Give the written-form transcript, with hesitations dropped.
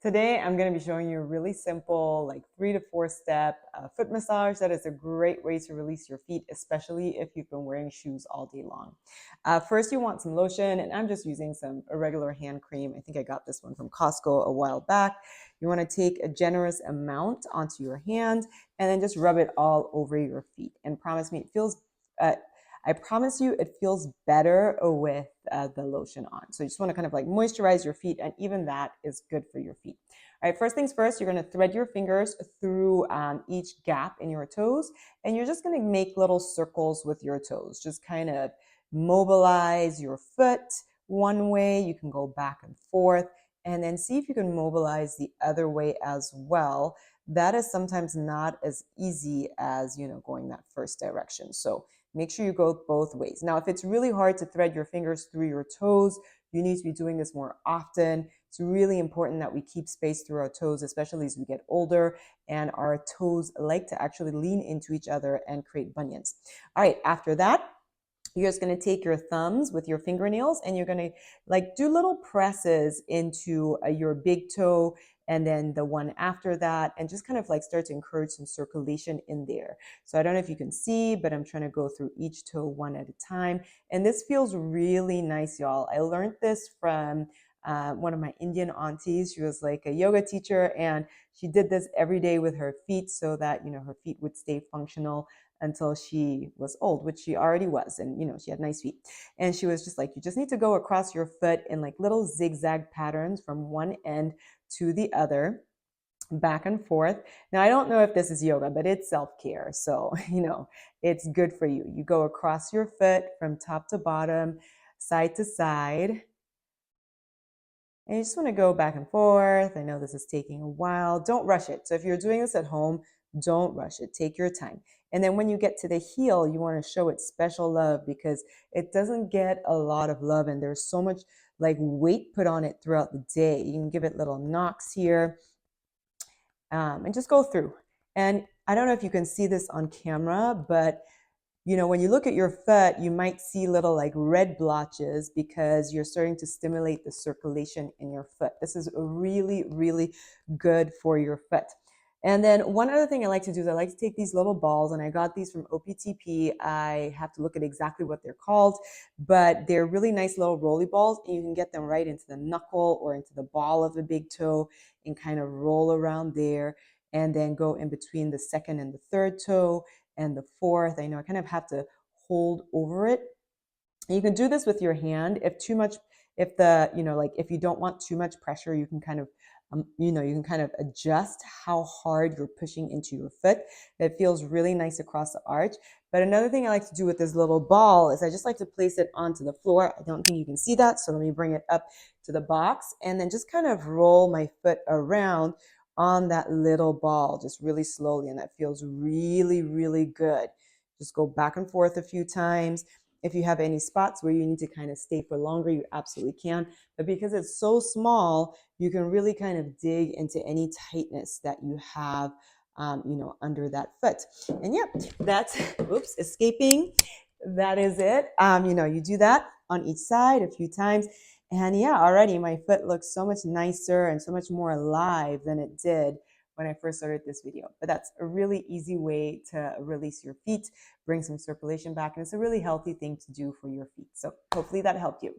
Today, I'm going to be showing you a really simple, like 3 to 4 step foot massage that is a great way to release your feet, especially if you've been wearing shoes all day long. First, you want some lotion, and I'm just using a regular hand cream. I think I got this one from Costco a while back. You want to take a generous amount onto your hand and then just rub it all over your feet. And promise me, I promise you, it feels better with the lotion on. So you just want to kind of like moisturize your feet, and even that is good for your feet. All right, first things first, you're going to thread your fingers through each gap in your toes, and you're just going to make little circles with your toes. Just kind of mobilize your foot one way. You can go back and forth, and then see if you can mobilize the other way as well. That is sometimes not as easy as, going that first direction. So make sure you go both ways. Now, if it's really hard to thread your fingers through your toes, you need to be doing this more often. It's really important that we keep space through our toes, especially as we get older and our toes like to actually lean into each other and create bunions. All right, after that, you're just going to take your thumbs with your fingernails and you're going to like do little presses into your big toe and then the one after that, and just kind of like start to encourage some circulation in there. So I don't know if you can see, but I'm trying to go through each toe one at a time. And this feels really nice, y'all. I learned this from one of my Indian aunties. She was like a yoga teacher, and she did this every day with her feet so that, her feet would stay functional until she was old, which she already was. And, she had nice feet. And she was just like, you just need to go across your foot in like little zigzag patterns from one end to the other, back and forth. Now, I don't know if this is yoga, but it's self-care. So, it's good for you. You go across your foot from top to bottom, side to side. And you just want to go back and forth. I know this is taking a while. Don't rush it. So if you're doing this at home, don't rush it. Take your time. And then when you get to the heel, you want to show it special love because it doesn't get a lot of love, and there's so much like weight put on it throughout the day. You can give it little knocks here, and just go through. And I don't know if you can see this on camera, but when you look at your foot, you might see little like red blotches because you're starting to stimulate the circulation in your foot. This is really, really good for your foot. And then one other thing I like to do is I like to take these little balls, and I got these from OPTP. I have to look at exactly what they're called, but they're really nice little rolly balls, and you can get them right into the knuckle or into the ball of the big toe and kind of roll around there, and then go in between the second and the third toe and the fourth. I know I kind of have to hold over it. And you can do this with your hand. If you don't want too much pressure, you can kind of, you can kind of adjust how hard you're pushing into your foot. It feels really nice across the arch. But another thing I like to do with this little ball is I just like to place it onto the floor. I don't think you can see that, so let me bring it up to the box and then just kind of roll my foot around on that little ball, just really slowly. And that feels really, really good. Just go back and forth a few times. If you have any spots where you need to kind of stay for longer, you absolutely can. But because it's so small, you can really kind of dig into any tightness that you have, under that foot. And yeah, that's, oops, escaping. That is it. You do that on each side a few times. And yeah, already my foot looks so much nicer and so much more alive than it did when I first started this video. But that's a really easy way to release your feet, bring some circulation back, and it's a really healthy thing to do for your feet. So hopefully that helped you.